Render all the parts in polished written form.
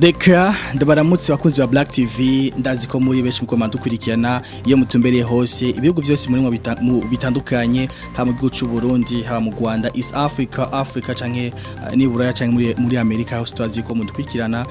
Deka ndabaramutse bakunzi ba Black TV ndazi ko muri benshi muko mandukurikirana iyo mutumbereye hose ibihugu byose muri mu bitandukanye ha mu gihugu cy'u Burundi ha mu Rwanda East Africa canke ni Buraya canke muri America hose twazi ko mudukurikirana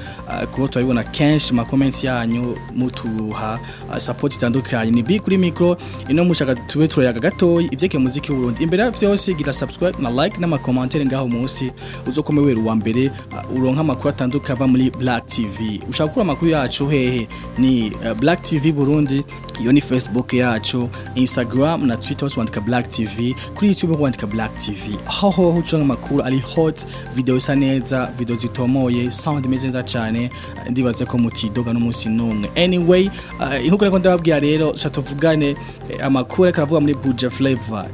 kuko twabibona kenshi ma comments yanyu mutuha support itandukanye ni B kuri micro ino mushaka tube turoyaga gatoyi ivyeke muziki w'u Burundi imbere byose gira subscribe na like na ma commentaire ngaho munsi uzokome weru wa mbere uronka makuru atandukanye ava muri Black TV ushaka kura makuru yacu hehe ni Black TV Burundi iyo ni Facebook yacu Instagram na Twitter wandika Black TV kuri YouTube wandika Black TV ho ucanga makuru ari hot video isa neza video zitomoye sound imeze neza cyane ndibaze ko mutidoga no munsi numwe anyway ihuko reko ndababwira rero chatuvugane amakuru akavuga muri Buja Flavor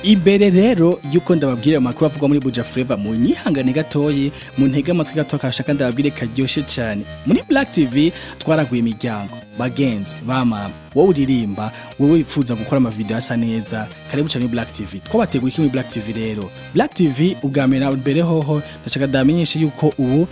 Ibere rero yuko ndababwira amakuru avuga muri Buja Flavor mu nyihangane gatoyi mu ntege amatwi gato kashaka ndababwire karyoshe cyane muri Black TV twaraguye imiryango bagenzi bama wowe uririmba wowe wifuza gukora ama video asa neza karibu cyane Black TV twabateguye iki muri Black TV rero Black TV ugamera mbere hoho ndashaka ndamenyeshe yuko ubu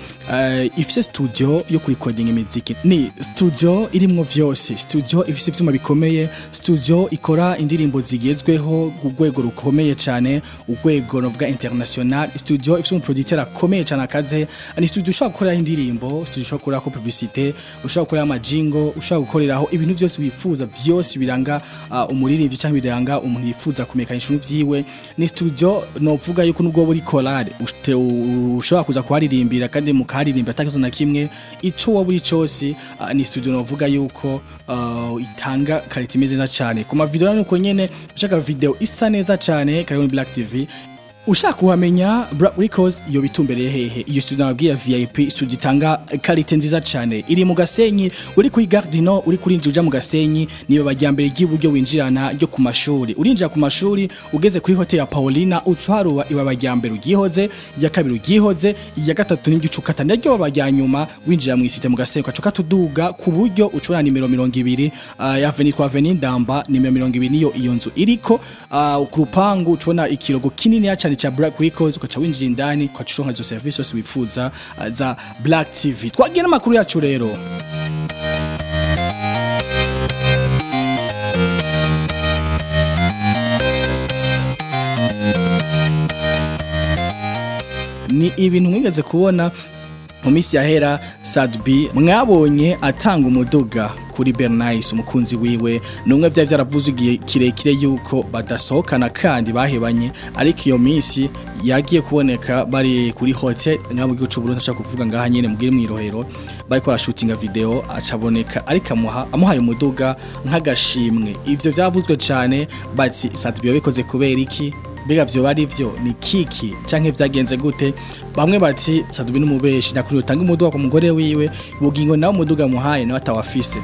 ifise studio yo recording imiziki ni studio irimwo vyose studio ifise ivyuma bikomeye studio ikora indirimbo zigezweho kugwego rukomeye cyane ugwego novuga international studio ifise umuproducteur akomeye cyane akaze ni studio ushaka gukora indirimbo studio ushaka gukora ko publicité ushaka gukora amajingo ushaka gukoreraho ibintu byose wifuza byose biranga umuririmbyi cyangwa biranga umuntu yifuza kumekanisha ivyiwe ni studio novuga yuko nubwo buri collab ushaka kuza kwaririmbira kandi mukaririmbira atakizo na kimwe ico waburi cyose ni studio novuga yuko itanga quality imeze cyane kuma video nuko nyene ushaka video isa neza cyane kari muri Black TV ushaka kuhamenya Black Records yo bitumbereye hehe iyo studio nabwiye VIP studio itanga quality nziza cyane iri mu Gasenyi uri kuri Gardino uri kuri Njuja mu Gasenyi niyo bajyambere giburyo winjirana ryo ku mashuri urinjira ku mashuri ugeze kuri hotel ya Paulina ucwaruwa iba bajyambere ugihoze ya kabiri ugihoze ya gatatu n'igicukata naryo babajyanyuma winjira mu isite mu Gasenyi kwacuka tuduga ku buryo ucura nimero 20 ya Avenue kwa Avenue Ndamba nimero 20 niyo iyo nzu iriko ku rupangu ucona ikirogo kinini ya cha Black Records ukaca winjira indani kwa cishonka zo services wifuza za Black TV twagena makuru yacu rero ni ibintu mwigeze kubona mu misi yahera SAT-B mwabonye atanga umuduga kuri Bernice umukunzi wiwe numwe bya byaravuze igihe kirekire yuko badasohokana kandi bahebanye ariko iyo misi yagiye kuboneka bari kuri hotel ngabo gihugu cy'u Burundi ashaka kuvuga ngaha nyene mugire mwirohero bari ko shootinga video acaboneka ariko amuhaye umuduga nk'agashimwe ivyo byavuzwe cyane bati SAT-B bikoze kubera iki bega vyo bari vyo ni kiki canke vyagenze gute bamwe bati SAT-B numubeshi nakuri utanga umuduga ku mugore wiwe bugingo nawo umuduga muhaye nawe atawafise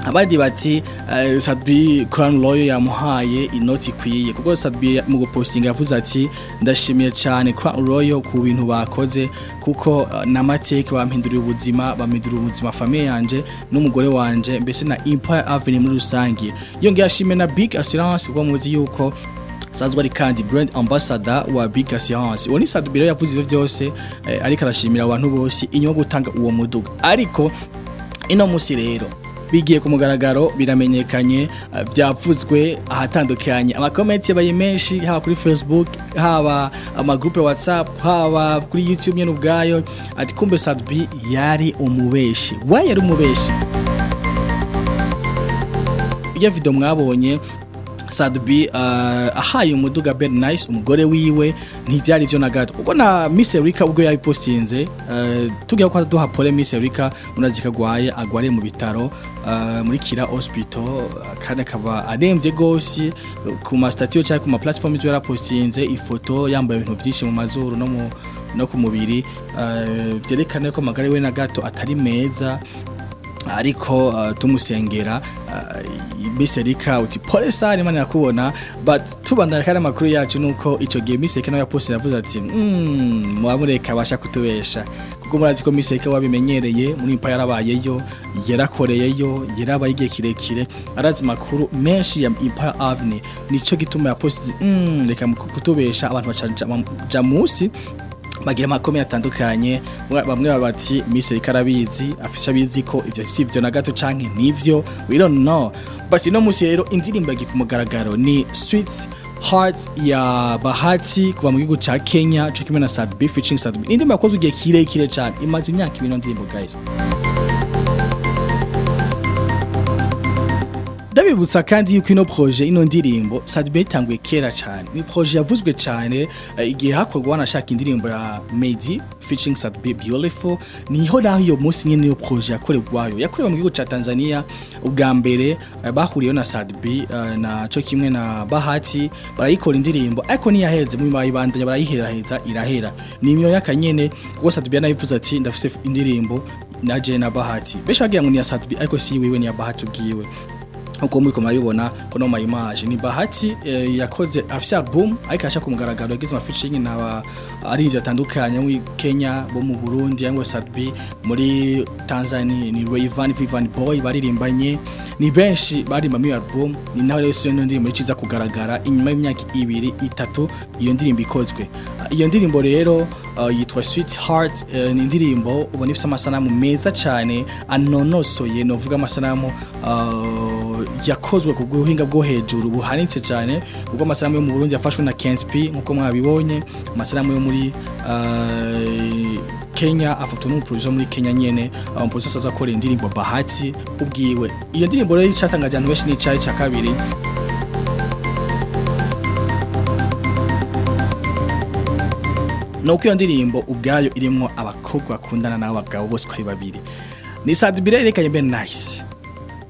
abandi bati SAT-B Crown Royal yamuhaye inoti kwiye kuko SAT-B mu posting yavuze ati ndashimiye cyane Crown Royal ku bintu bakoze kuko namateka bampindurira ubuzima famille yanje n'umugore wanje mbese na Empire Avenue muri rusangi yongeye ashime na Big Assurance kwa muzi yuko sanzwe ari kandi brand ambassador wa Big Assurance woni SAT-B yavuze ivyo byose ariko arashimira abantu bose inyuma gutanga uwo muduga ariko ino musi rero bigiye ku mugaragaro biramenyekanye byavuzwe ahatandukanye amakomenti yabaye menshi haba kuri Facebook haba amagroupe WhatsApp haba kuri YouTube nyene ubwayo ati Kumbe SAT-B yari umubeshi yari umubeshi iyo video mwabonye SAT-B ahaye umuduga Bernice umugore wiwe ntibyari byo na gato kuko na Miss Erica ubwo yayipostinze tugiye kwa duha pole Miss Erica unazika gwaye agware mu bitaro muri Kira Hospital kandi akaba aremvye gose ku ma statue cyangwa ku ma platform zo yarapostinze ifoto yambaye ibintu byinshi mu mazuru no ku mubiri byerekana ko magare we na gato atari meza ariko tumusengera Miserika uti pole sana Imana yakubona but tubandana kandi amakuru yacu nuko ico gihe Miserika nawe yaposte yavuze ati mwamureka abasha kutubesha kuko murazi ko Miserika wabimenyereye muri impa yarabayeyo yarakoreyeyo yarabaye igihe kirekire arazi makuru menshi ya impa avenue nico gituma yaposte reka kutubesha abantu bacaja musi bagira amakomeye atandukanye bamwe babati Miserika arabizi afisha bizi ko ivyo sivyo na gato canke nivyo we don't know but no musi rero indirimbo yagikumugaragaro ni Sweet Heart ya Bahati kuva mu gihugu ca Kenya cyo kimwe na SAT-B featuring SAT-B indirimbo yakoze ugiye kirekire cyane imaze imyaka 2 ndirimbo guys Ndabibutsa kandi yuko ino projet ino ndirimbo SAT-B itanguye kera cyane ni projet yavuzwe cyane igihe hakorwa wanashaka indirimbo ya Medi featuring SAT-B Beautiful niho naho iyo munsi nyene iyo projet yakorerwayo yakorewe mu gihugu ca Tanzania ubwa mbere bahuriye na SAT-B na cyo kimwe na Bahati barayikora indirimbo ariko niyaheze mu mayibandanya barayiheraheza irahera ni imyo yakanyene ubwo SAT-B yanayivuze ati ndafise indirimbo naje na Bahati besha bagira ngo ni ya SAT-B ariko si wiwe ni ya Bahati ubwiwe uko muri kumabibona ko no image ni Bahati yakoze afise album ariko ashaka kumugaragaro yagize amafeaturing n'aba ari ivyo atandukanye muri Kenya bo mu Burundi yango SAT-B muri Tanzania ni Vivan Boy baririmbanye ni benshi barimba mu album ni naho rero iyo ndirimbo ikiza kugaragara inyuma y'imyaka 2-3 iyo ndirimbo ikozwe iyo ndirimbo rero yitwa Sweet Heart ni indirimbo ubona ifite amasanamu meza cyane anonosoye novuga amasanamu yakozwe ku buhinga bwo hejuru buhanitse cyane ubwo amasanamu yo mu Burundi yafashwe na KNSP nkuko mwabibonye amasanamu yo muri Kenya afatwa n'umuproducer muri Kenya nyene umuproducer aza akora indirimbo Bahati ubwiwe iyo ndirimbo rero icatangaje abantu benshi ni cyari cya kabiri nuko iyo ndirimbo ubwayo irimo abakobwa bakundana nabo bagabo bose ko ari babiri ni SAT-B reka mbe nice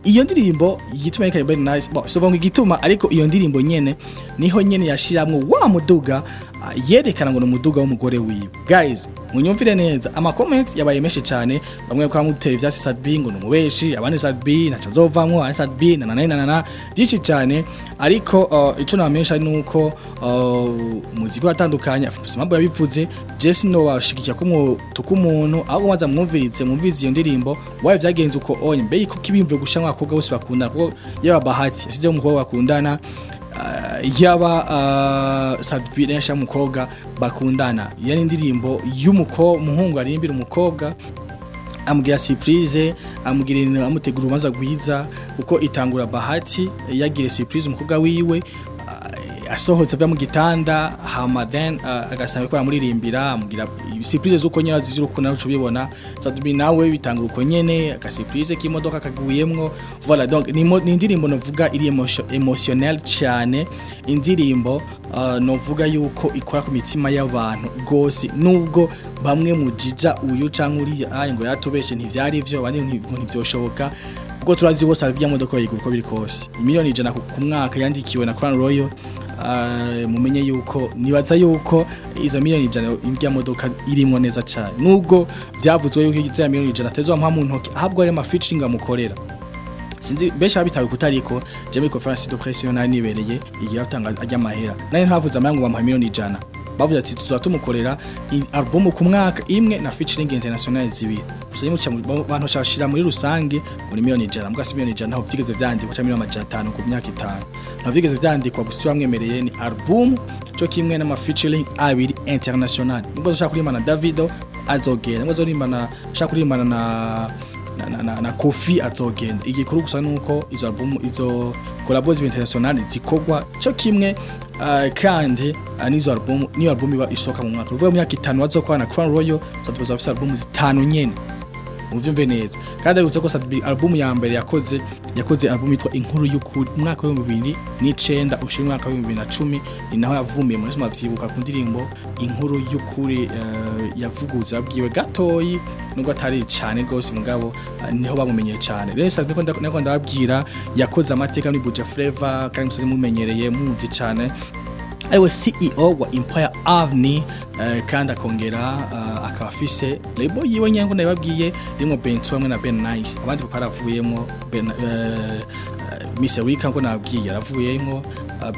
iyo ndirimbo yituma reka mbe nice so bongo igituma ariko iyo ndirimbo nyene niho nyene yashiramwe wa muduga yerekana ngo n'umuduga w'umugore wiwe guys munyumvire neza ama comments yabaye menshi cyane bamwe kwa mutera ivyasi SAT-B ngo numubeshi abandi SAT-B naca zovamwo ari SAT-B na byinshi cyane ariko ico namesha nuko muziki watandukanye afumbo yabivuze Jesse no washikikia tukumuntu ahubwo maza mwumvirize iyo ndirimbo waye byagenze uko onye mbe iko kibimvuye gushamwa akobwa bose bakundana kuko yaba Bahati yasize umukobwa bakundana yaba SAT-B nesha mukobwa bakundana yani indirimbo y'umuhungu arimbira umukobwa amugira surprise amugirira amutegura ubanza gwiza uko itangura Bahati yagire surprise umukobwa wiwe asohotse ava mu gitanda hama then agasanga ko amuririmbira amugira surprise zuko nyina zirukundo naco bibona SAT-B nawe bitanga uko nyene aka surprise k'imodoka kaguyemwo voilà donc ni indirimbo novuga iri emotionnel cyane indirimbo novuga yuko ikora ku mitima y'abantu gose nubwo bamwe mujija uyu canke uri ngo yatubeshe ntivyari ivyo bandi ntivyoshoboka ubwo turazi bose aby'imodoka yigura uko biri kose miliyoni 100 ku mwaka yandikiwe na Crown Royal mumenye yuko nibaza yuko izo miliyoni 100 imbya modoka irimo neza cyane nubwo byavuzwe yuko izo miliyoni 100 tezo ampa mu ntoki ahubwo ari ama featuring amukorera sinzi besha bitawe kutariko Jamie Conference de Pression nibereye igihe atanga ajya mahera nari ntavuze amangu bamuha miliyoni 100 bavuze ati tuzatumukorera album ku mwaka imwe na featuring international zibiri gusa muca abantu shashira muri rusange muri miliyoni 100 mbwa miliyoni 100 naho vyigeze vyandikwa cha miliyoni 500 ku myaka 5 naho vyigeze vyandikwa gusa bamwemereye ni album cyo kimwe na featuring abiri international nubwo ushaka kurimana Davido azogera nubwo zorimana ushaka kurimana na Kofi azogenda igikuru gusa nuko izo album izo collabos international zikogwa cyo kimwe kandi nizo album iba isoka mu mwaka uvuye mu myaka 5 bazokwana Crown Royal SAT-B afise album 5 nyene muvyumve neza kandi arutse ko SAT-B album ya mbere yakoze album yitwa Inkuru y'ukuri mwaka wa 2009 ushira mwaka wa 2010 ni naho yavumiye muri soma vyibuka ku ndirimbo Inkuru y'ukuri yavuguza abwiwe gatoyi nubwo atari cyane gose mugabo niho bamumenye cyane rero SAT-B nako ndababwira yakoze amateka muri Buja Flavor kandi musaze mumenyereye muzi cyane ariwe CEO wa Empire Avenue kandi akongera akaba afise label yiwe nyango nababwiye rimwe Benzo hamwe na Ben Nice abandi baravuyemo Mr. Wika ngo nababwiye yaravuyemo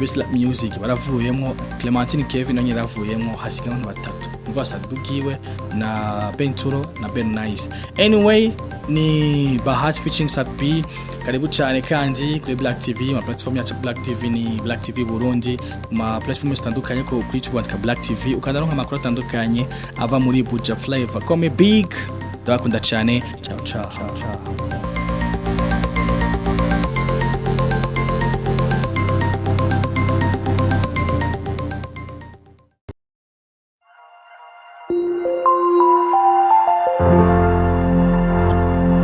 Best Lap Music baravuyemo Clementine Kevin nanye yaravuyemo hasigaye abantu batatu umva sadubwiwe na Benturo na Ben Nice. Anyway ni Bahati featuring SAT-B. Karibu cyane kandi kuri Black TV, ma platform ya Black TV ni Black TV Burundi, ma platform zitandukanye ko kuri kwandika Black TV ukandaronka amakuru atandukanye ava muri Buja Flavor. Come big, ndakunda cyane. Ciao ciao.